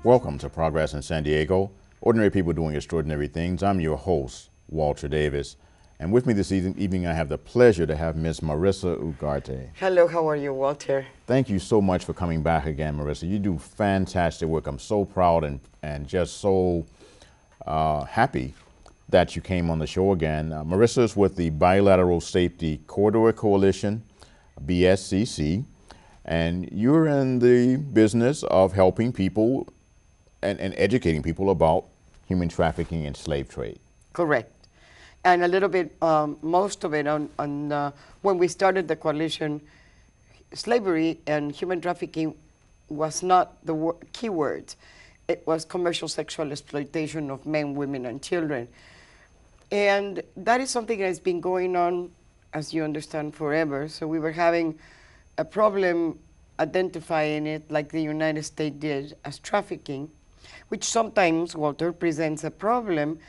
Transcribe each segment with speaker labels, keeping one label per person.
Speaker 1: Welcome to Progress in San Diego, Ordinary People Doing Extraordinary Things. I'm your host, Walter Davis. And with me this evening, I have the pleasure to have Ms. Marissa Ugarte.
Speaker 2: Hello, how are you, Walter?
Speaker 1: Thank you so much for coming back again, Marissa. You do fantastic work. I'm so proud and just so happy that you came on the show again. Marissa is with the Bilateral Safety Corridor Coalition, BSCC, and you're in the business of helping people and educating people about human trafficking and slave trade.
Speaker 2: Correct. And a little bit, most of it on when we started the coalition, slavery and human trafficking was not the key words. It was commercial sexual exploitation of men, women, and children. And that is something that has been going on, as you understand, forever. So we were having a problem identifying it like the United States did as trafficking, which sometimes, Walter, presents a problem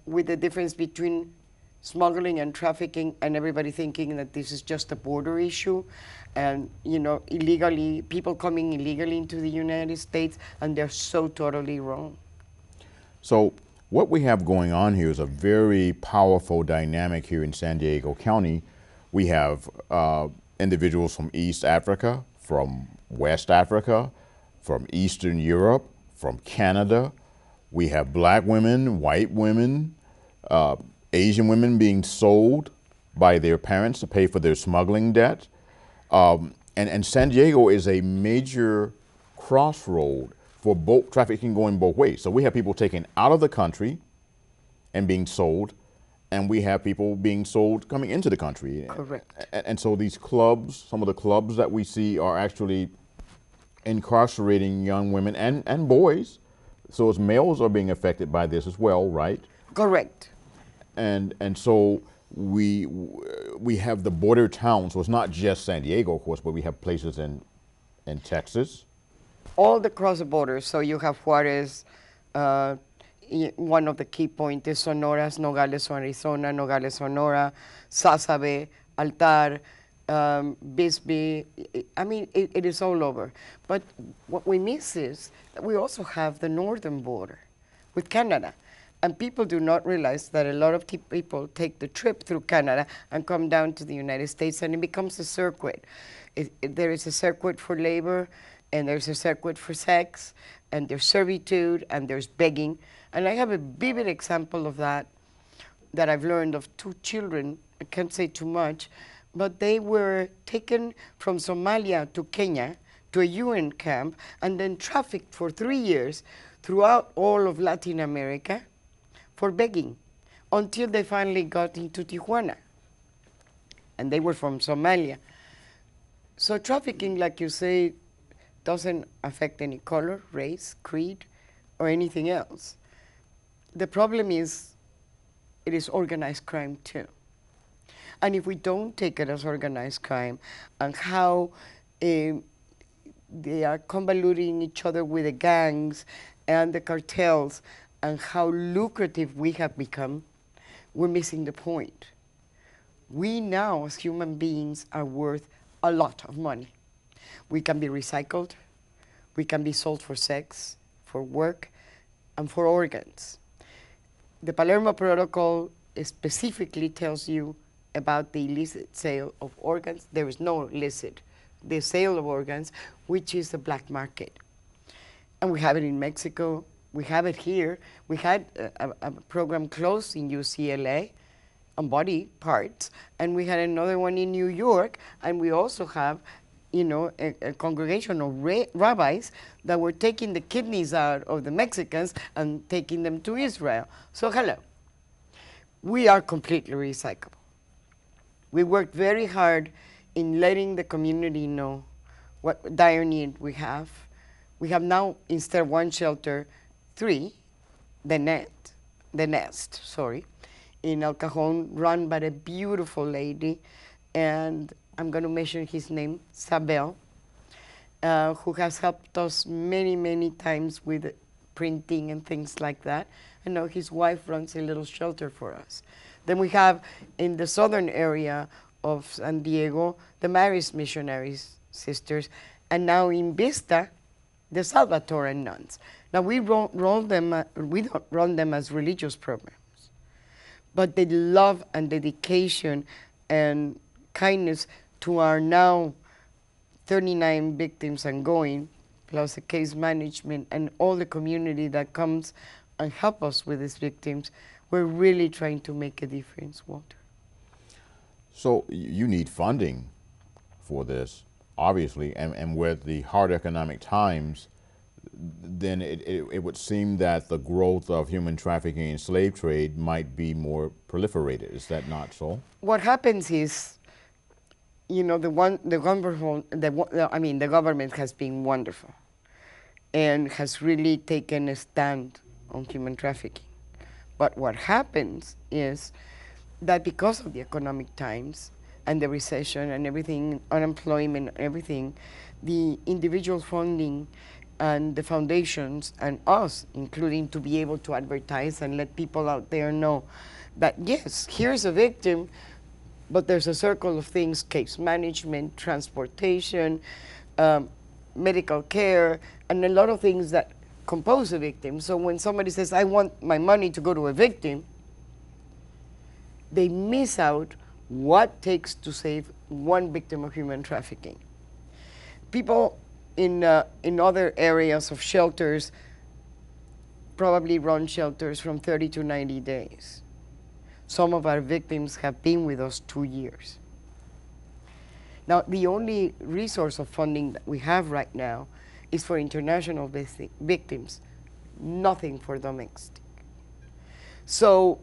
Speaker 2: with the difference between smuggling and trafficking, and everybody thinking that this is just a border issue, and illegally, people coming illegally into the United States, and they're so totally wrong.
Speaker 1: So what we have going on here is a very powerful dynamic here in San Diego County. We have individuals from East Africa, from West Africa, from Eastern Europe, from Canada. We have black women, white women, Asian women being sold by their parents to pay for their smuggling debt. And San Diego is a major crossroad for both trafficking going both ways. So we have people taken out of the country and being sold, and we have people being sold coming into the country.
Speaker 2: Correct.
Speaker 1: And so these clubs, some of the clubs that we see are actually incarcerating young women and boys. So as males are being affected by this as well, right?
Speaker 2: Correct.
Speaker 1: And so we have the border towns. So it's not just San Diego, of course, but we have places in Texas.
Speaker 2: All across the border. So you have Juarez. One of the key points is Sonora's Nogales, Arizona, Nogales, Sonora, Sasabe, Altar, Bisbee. I mean, it is all over. But what we miss is that we also have the northern border with Canada. And people do not realize that a lot of people take the trip through Canada and come down to the United States, and it becomes a circuit. There is a circuit for labor, and there's a circuit for sex, and there's servitude, and there's begging. And I have a vivid example of that I've learned of two children. I can't say too much, but they were taken from Somalia to Kenya to a UN camp and then trafficked for 3 years throughout all of Latin America for begging until they finally got into Tijuana. And they were from Somalia. So trafficking, like you say, doesn't affect any color, race, creed, or anything else. The problem is it is organized crime too. And if we don't take it as organized crime and how they are convoluting each other with the gangs and the cartels and how lucrative we have become, we're missing the point. We now, as human beings, are worth a lot of money. We can be recycled, we can be sold for sex, for work, and for organs. The Palermo Protocol specifically tells you about the illicit sale of organs. There is no illicit. The sale of organs, which is the black market. And we have it in Mexico. We have it here. We had a program close in UCLA on body parts, and we had another one in New York, and we also have a congregation of rabbis that were taking the kidneys out of the Mexicans and taking them to Israel. So hello, we are completely recyclable. We worked very hard in letting the community know what dire need we have. We have now, instead of one shelter, 3, the nest, in El Cajon, run by a beautiful lady, and I'm going to mention his name, Sabel, who has helped us many, many times with printing and things like that. And now his wife runs a little shelter for us. Then we have in the southern area of San Diego, the Maris Missionaries Sisters, and now in Vista, the Salvadoran nuns. Now we don't run them as religious programs, but the love and dedication and kindness to our now 39 victims and going, plus the case management and all the community that comes and help us with these victims, we're really trying to make a difference, Walter.
Speaker 1: So you need funding for this, obviously, and with the hard economic times, then it would seem that the growth of human trafficking and slave trade might be more proliferated. Is that not so?
Speaker 2: What happens is, you know, the government has been wonderful and has really taken a stand on human trafficking. But what happens is that because of the economic times and the recession and everything, unemployment, everything, the individual funding and the foundations and us, including, to be able to advertise and let people out there know that, yes, here's a victim, but there's a circle of things: case management, transportation, medical care, and a lot of things that compose a victim. So when somebody says, I want my money to go to a victim, they miss out what takes to save one victim of human trafficking. People in other areas of shelters probably run shelters from 30 to 90 days. Some of our victims have been with us 2 years. Now, the only resource of funding that we have right now is for international victims, nothing for domestic. So,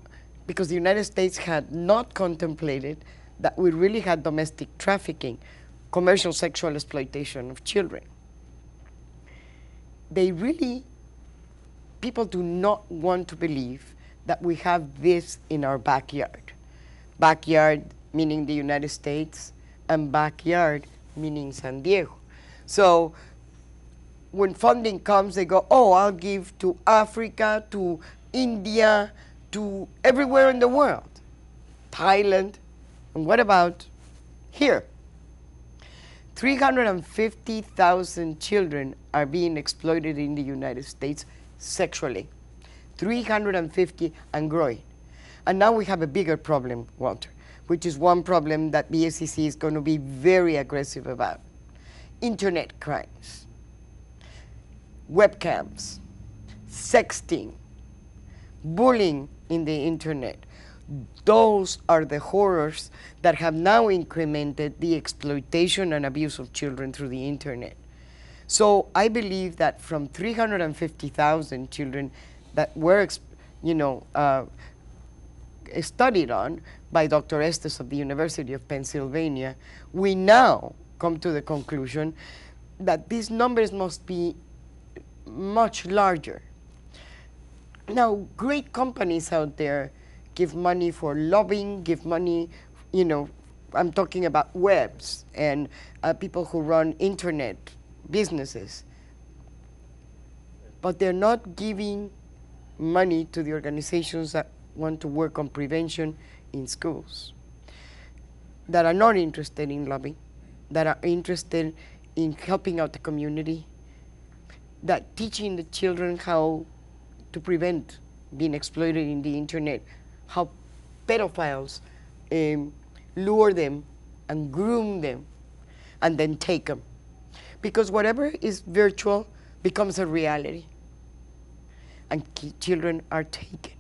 Speaker 2: because the United States had not contemplated that we really had domestic trafficking, commercial sexual exploitation of children. People do not want to believe that we have this in our backyard. Backyard meaning the United States, and backyard meaning San Diego. So when funding comes, they go, oh, I'll give to Africa, to India, to everywhere in the world, Thailand. And what about here? 350,000 children are being exploited in the United States sexually. 350 and growing. And now we have a bigger problem, Walter, which is one problem that BSCC is going to be very aggressive about. Internet crimes, webcams, sexting, bullying in the internet. Those are the horrors that have now incremented the exploitation and abuse of children through the internet. So I believe that from 350,000 children that were, studied on by Dr. Estes of the University of Pennsylvania, we now come to the conclusion that these numbers must be much larger. Now, great companies out there give money for lobbying, give money, I'm talking about webs and people who run internet businesses. But they're not giving money to the organizations that want to work on prevention in schools, that are not interested in lobbying, that are interested in helping out the community, that teaching the children how to prevent being exploited in the internet, how pedophiles lure them and groom them and then take them. Because whatever is virtual becomes a reality, and children are taken.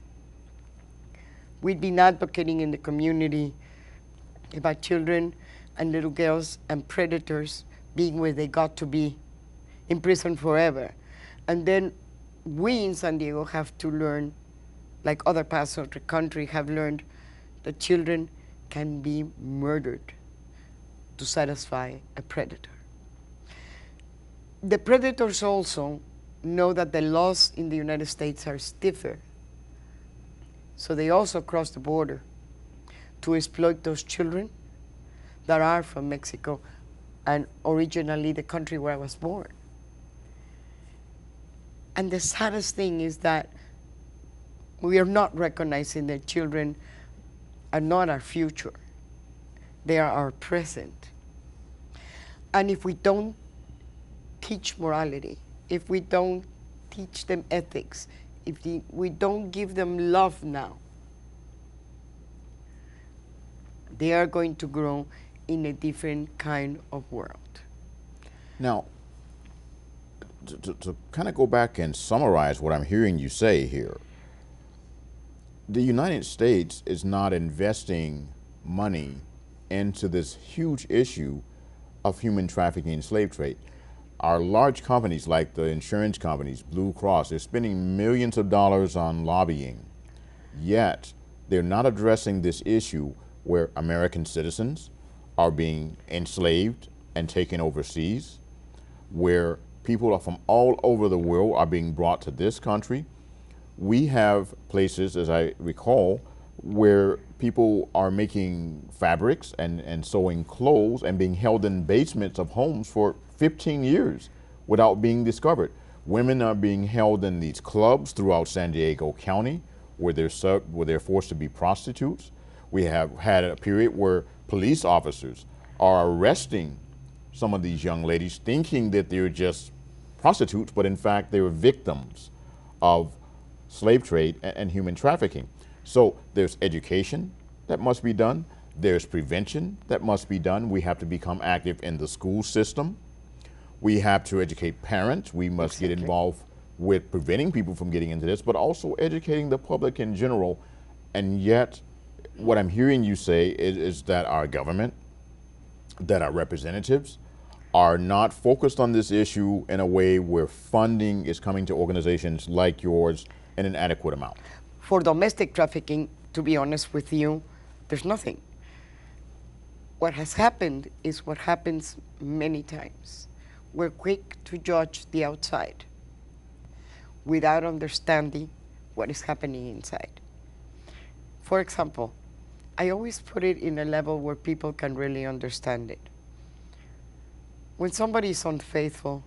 Speaker 2: We've been advocating in the community about children and little girls and predators being where they got to be, in prison forever. And then we in San Diego have to learn, like other parts of the country have learned, that children can be murdered to satisfy a predator. The predators also know that the laws in the United States are stiffer, so they also cross the border to exploit those children that are from Mexico and originally the country where I was born. And the saddest thing is that we are not recognizing that children are not our future. They are our present. And if we don't teach morality, if we don't teach them ethics, if we don't give them love now, they are going to grow in a different kind of world.
Speaker 1: Now, to kind of go back and summarize what I'm hearing you say here, the United States is not investing money into this huge issue of human trafficking and slave trade. Our large companies like the insurance companies, Blue Cross, they're spending millions of dollars on lobbying, yet they're not addressing this issue where American citizens are being enslaved and taken overseas, where people from all over the world are being brought to this country. We have places, as I recall, where people are making fabrics and sewing clothes and being held in basements of homes for 15 years without being discovered. Women are being held in these clubs throughout San Diego County where they're forced to be prostitutes. We have had a period where police officers are arresting some of these young ladies thinking that they're just prostitutes, but in fact they were victims of slave trade and human trafficking. So there's education that must be done. There's prevention that must be done. We have to become active in the school system. We have to educate parents. We must get involved with preventing people from getting into this, but also educating the public in general. And yet, what I'm hearing you say is that our government, that our representatives are not focused on this issue in a way where funding is coming to organizations like yours in an adequate amount.
Speaker 2: For domestic trafficking, to be honest with you, there's nothing. What has happened is what happens many times. We're quick to judge the outside without understanding what is happening inside. For example, I always put it in a level where people can really understand it. When somebody is unfaithful,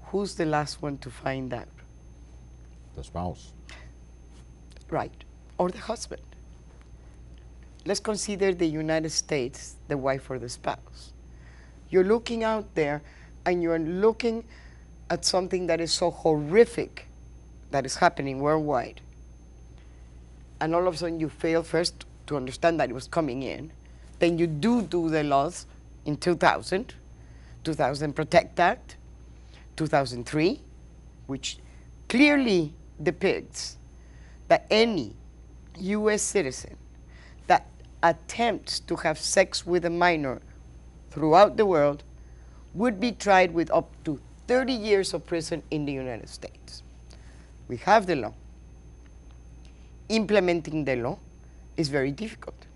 Speaker 2: who's the last one to find out?
Speaker 1: The spouse.
Speaker 2: Right, or the husband. Let's consider the United States, the wife or the spouse. You're looking out there and you're looking at something that is so horrific that is happening worldwide. And all of a sudden you fail first to understand that it was coming in. Then you do the laws in 2000 Protect Act, 2003, which clearly depicts that any U.S. citizen that attempts to have sex with a minor throughout the world would be tried with up to 30 years of prison in the United States. We have the law. Implementing the law is very difficult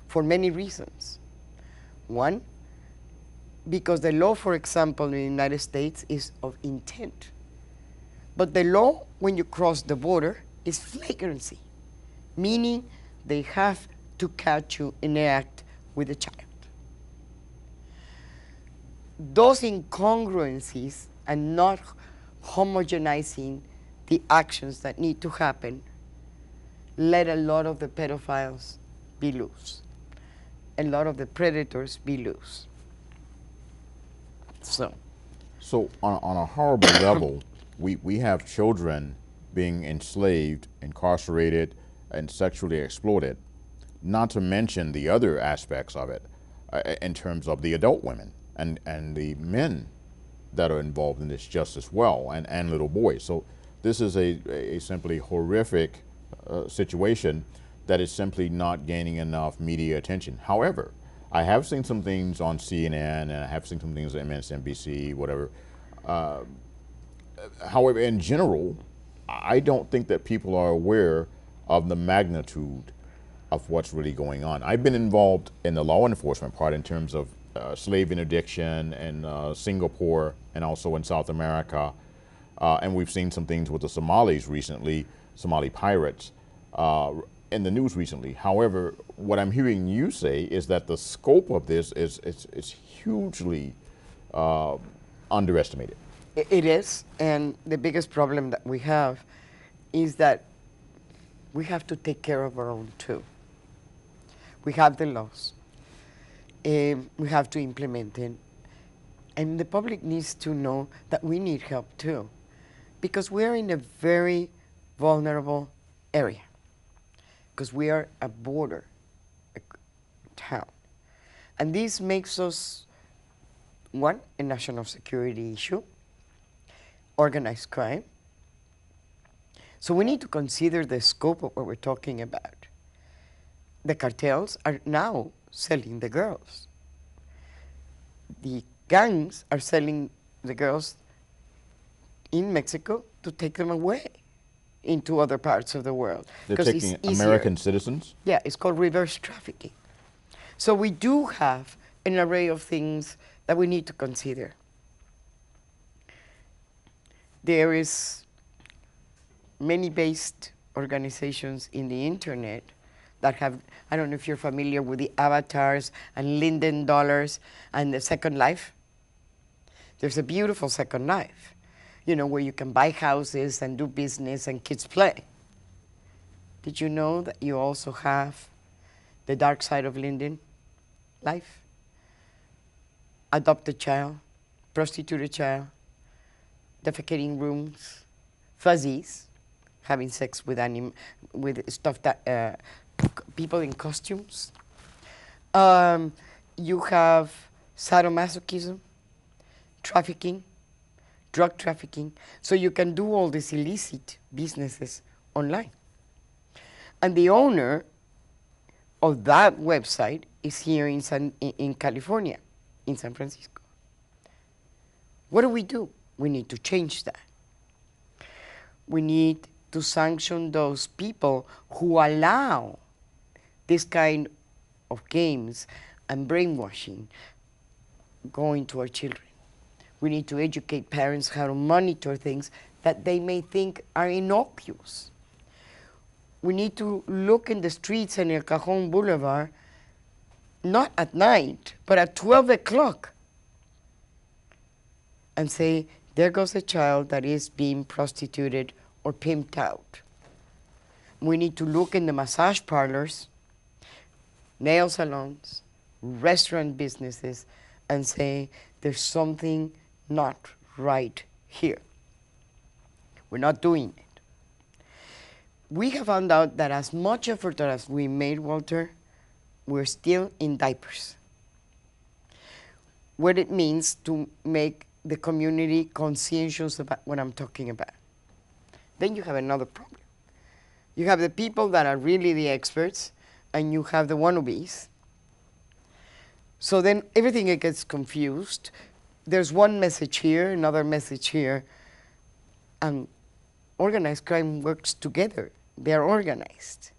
Speaker 2: for many reasons. One, because the law, for example, in the United States is of intent. But the law, when you cross the border, is flagrancy, meaning they have to catch you in an act with a child. Those incongruencies and not homogenizing the actions that need to happen let a lot of the pedophiles be loose, a lot of the predators be loose. So
Speaker 1: on a horrible level, we have children being enslaved, incarcerated, and sexually exploited, not to mention the other aspects of it in terms of the adult women and the men that are involved in this just as well, and little boys. So this is a simply horrific situation that is simply not gaining enough media attention. However, I have seen some things on CNN and I have seen some things on MSNBC, whatever. However, in general, I don't think that people are aware of the magnitude of what's really going on. I've been involved in the law enforcement part in terms of slave interdiction in Singapore and also in South America. And we've seen some things with the Somalis recently, Somali pirates, in the news recently. However, what I'm hearing you say is that the scope of this is hugely underestimated.
Speaker 2: it is, and the biggest problem that we have is that we have to take care of our own too. We have the laws. We have to implement it. And the public needs to know that we need help too, because we're in a very vulnerable area, because we are a border town. And this makes us, one, a national security issue, organized crime. So we need to consider the scope of what we're talking about. The cartels are now selling the girls. The gangs are selling the girls in Mexico to take them away into other parts of the world.
Speaker 1: They're
Speaker 2: 'Cause
Speaker 1: taking
Speaker 2: it's easier.
Speaker 1: American citizens?
Speaker 2: Yeah, it's called reverse trafficking. So we do have an array of things that we need to consider. There is many based organizations in the internet that have, I don't know if you're familiar with the avatars and Linden dollars and the Second Life. There's a beautiful Second Life, you know, where you can buy houses and do business and kids play. Did you know that you also have the dark side of Linden life? Adopted child, prostituted child, defecating rooms, fuzzies, having sex with stuffed people in costumes. You have sadomasochism, trafficking, drug trafficking. So you can do all these illicit businesses online. And the owner of that website is here in California, in San Francisco. What do? We need to change that. We need to sanction those people who allow this kind of games and brainwashing going to our children. We need to educate parents how to monitor things that they may think are innocuous. We need to look in the streets in El Cajon Boulevard, not at night, but at 12 o'clock, and say, there goes a child that is being prostituted or pimped out. We need to look in the massage parlors, nail salons, restaurant businesses, and say, there's something not right here. We're not doing it. We have found out that as much effort as we made, Walter, we're still in diapers. What it means to make the community conscientious about what I'm talking about. Then you have another problem. You have the people that are really the experts, and you have the wannabes. So then everything gets confused. There's one message here, another message here, and organized crime works together. They're organized.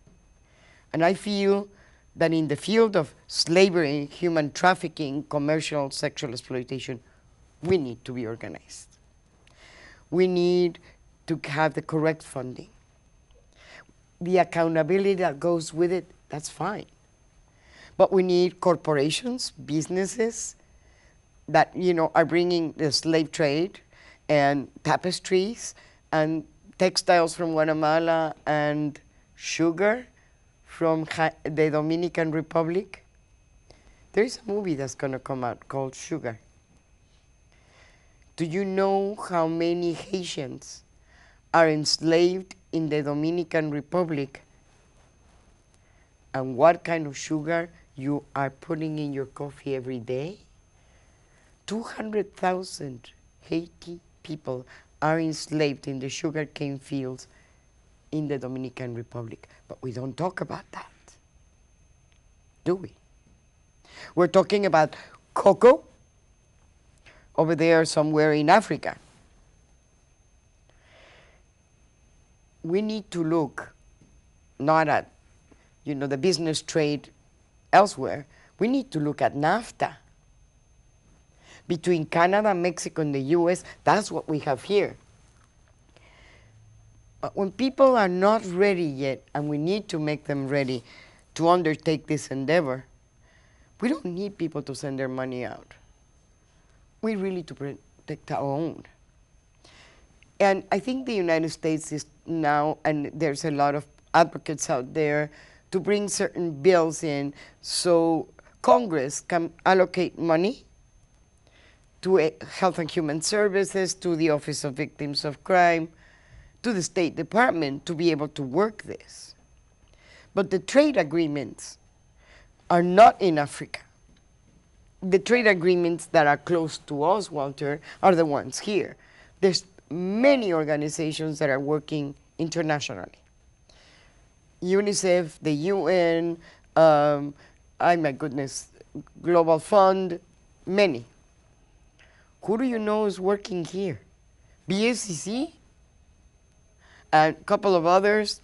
Speaker 2: And I feel that in the field of slavery, human trafficking, commercial sexual exploitation, we need to be organized. We need to have the correct funding. The accountability that goes with it, that's fine. But we need corporations, businesses that, you know, are bringing the slave trade and tapestries and textiles from Guatemala and sugar from the Dominican Republic. There is a movie that's going to come out called Sugar. Do you know how many Haitians are enslaved in the Dominican Republic? And what kind of sugar you are putting in your coffee every day? 200,000 Haiti people are enslaved in the sugarcane fields in the Dominican Republic. But we don't talk about that, do we? We're talking about cocoa over there somewhere in Africa. We need to look not at, you know, the business trade elsewhere. We need to look at NAFTA. Between Canada, Mexico, and the US, that's what we have here. But when people are not ready yet, and we need to make them ready to undertake this endeavor, we don't need people to send their money out. We really to protect our own. And I think the United States is now, and there's a lot of advocates out there to bring certain bills in so Congress can allocate money to Health and Human Services, to the Office of Victims of Crime, to the State Department to be able to work this. But the trade agreements are not in Africa. The trade agreements that are close to us, Walter, are the ones here. There's many organizations that are working internationally. UNICEF, the UN, my goodness, Global Fund, many. Who do you know is working here? BSCC and a couple of others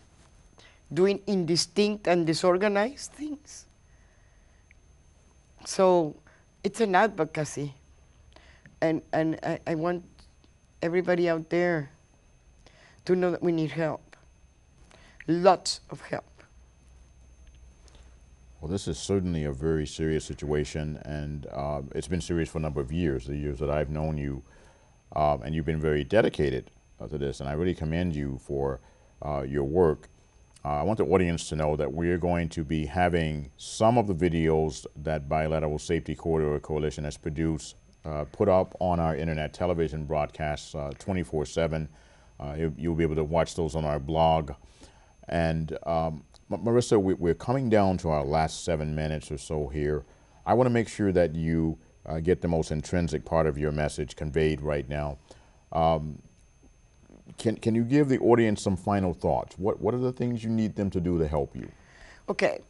Speaker 2: doing indistinct and disorganized things. So it's an advocacy. And I want everybody out there to know that we need help. Lots of help.
Speaker 1: Well, this is certainly a very serious situation, and it's been serious for a number of years, the years that I've known you, and you've been very dedicated to this, and I really commend you for your work. I want the audience to know that we're going to be having some of the videos that Bilateral Safety Corridor Coalition has produced put up on our internet television broadcasts 24/7. You'll be able to watch those on our blog. And Marissa, we're coming down to our last 7 minutes or so here. I want to make sure that you get the most intrinsic part of your message conveyed right now. Can you give the audience some final thoughts? What are the things you need them to do to help you?
Speaker 2: Okay.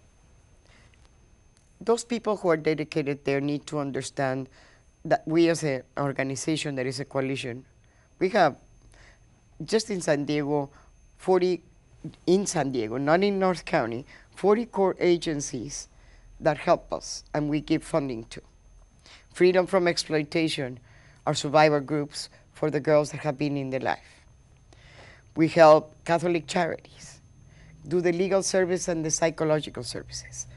Speaker 2: Those people who are dedicated there need to understand that we as an organization that is a coalition, we have just in San Diego, 40, in San Diego, not in North County, 40 core agencies that help us and we give funding to. Freedom from Exploitation, our survivor groups for the girls that have been in their life. We help Catholic Charities, do the legal service and the psychological services.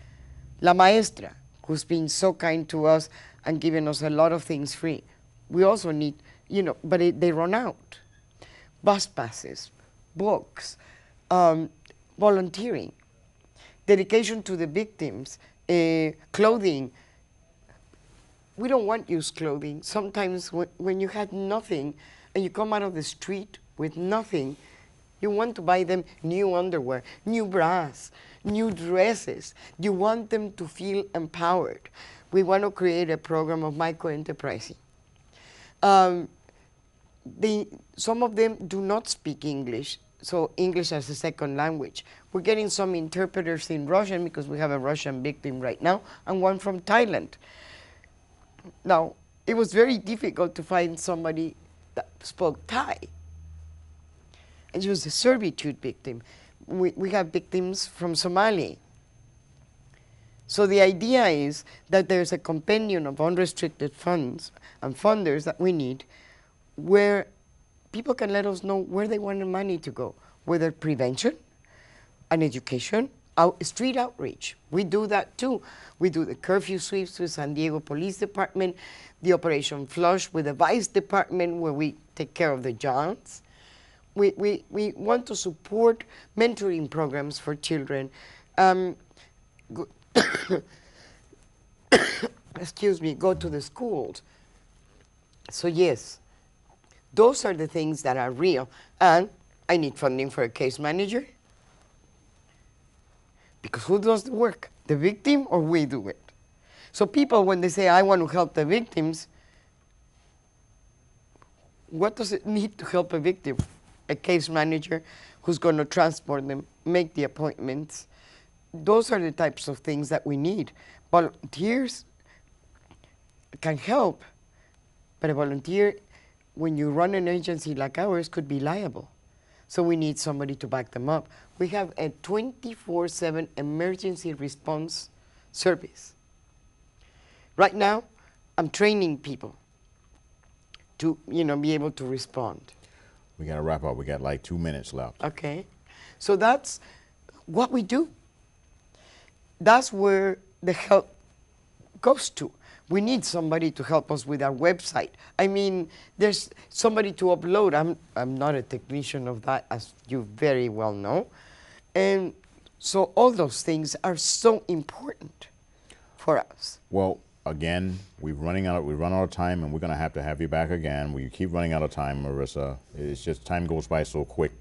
Speaker 2: La Maestra, who's been so kind to us and given us a lot of things free. We also need, but they run out. Bus passes, books, volunteering, dedication to the victims, clothing. We don't want used clothing. Sometimes when you had nothing and you come out of the street with nothing, you want to buy them new underwear, new bras, new dresses. You want them to feel empowered. We want to create a program of micro-enterprising. Some of them do not speak English, so English as a second language. We're getting some interpreters in Russian because we have a Russian victim right now and one from Thailand. Now, it was very difficult to find somebody that spoke Thai. And she was a servitude victim. We have victims from Somalia. So the idea is that there's a compendium of unrestricted funds and funders that we need where people can let us know where they want the money to go, whether prevention and education, street outreach. We do that too. We do the curfew sweeps with San Diego Police Department, the Operation Flush with the Vice Department where we take care of the Johns. We want to support mentoring programs for children. Excuse me, go to the schools. So yes, those are the things that are real. And I need funding for a case manager. Because who does the work? The victim or we do it? So people, when they say, I want to help the victims, what does it need to help a victim? A case manager who's going to transport them, make the appointments. Those are the types of things that we need. Volunteers can help, but a volunteer, when you run an agency like ours, could be liable. So we need somebody to back them up. We have a 24/7 emergency response service. Right now, I'm training people to, be able to respond.
Speaker 1: We got to wrap up. We got like 2 minutes left.
Speaker 2: Okay. So that's what we do. That's where the help goes to. We need somebody to help us with our website. I mean, there's somebody to upload. I'm not a technician of that, as you very well know. And so all those things are so important for us.
Speaker 1: Well, Again, we've run out of time, and we're going to have you back again. We keep running out of time, Marissa. It's just time goes by so quick.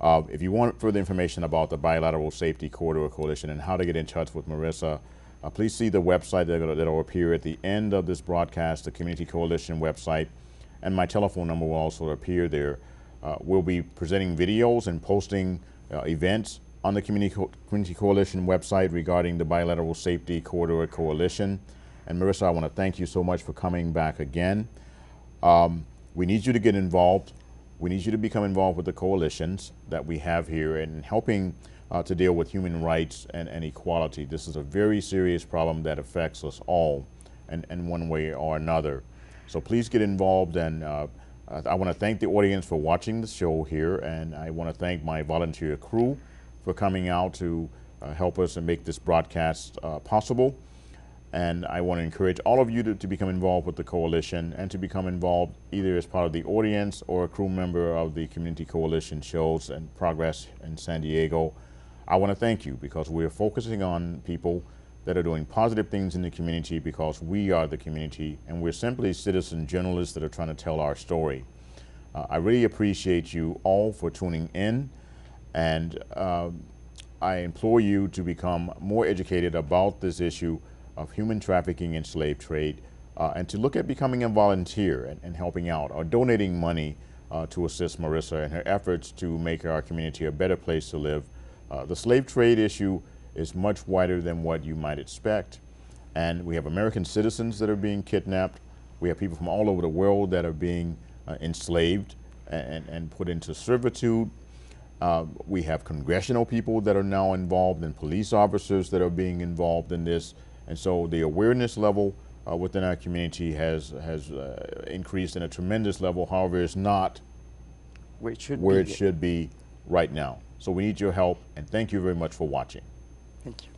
Speaker 1: If you want further information about the Bilateral Safety Corridor Coalition and how to get in touch with Marissa, please see the website that will appear at the end of this broadcast, the Community Coalition website, and my telephone number will also appear there. We'll be presenting videos and posting events on the Community Coalition website regarding the Bilateral Safety Corridor Coalition. And Marissa, I want to thank you so much for coming back again. We need you to get involved. We need you to become involved with the coalitions that we have here and helping to deal with human rights and equality. This is a very serious problem that affects us all in one way or another. So please get involved, and I want to thank the audience for watching the show here, and I want to thank my volunteer crew for coming out to help us and make this broadcast possible. And I want to encourage all of you to become involved with the coalition and to become involved either as part of the audience or a crew member of the Community Coalition shows and progress in San Diego. I want to thank you because we're focusing on people that are doing positive things in the community because we are the community and we're simply citizen journalists that are trying to tell our story. I really appreciate you all for tuning in, and I implore you to become more educated about this issue of human trafficking and slave trade, and to look at becoming a volunteer and helping out or donating money to assist Marissa in her efforts to make our community a better place to live. The slave trade issue is much wider than what you might expect, and we have American citizens that are being kidnapped. We have people from all over the world that are being enslaved and put into servitude. We have congressional people that are now involved and police officers that are being involved in this. And so the awareness level within our community has increased in a tremendous level. However, it's not where it should be right now. So we need your help, and thank you very much for watching.
Speaker 2: Thank you.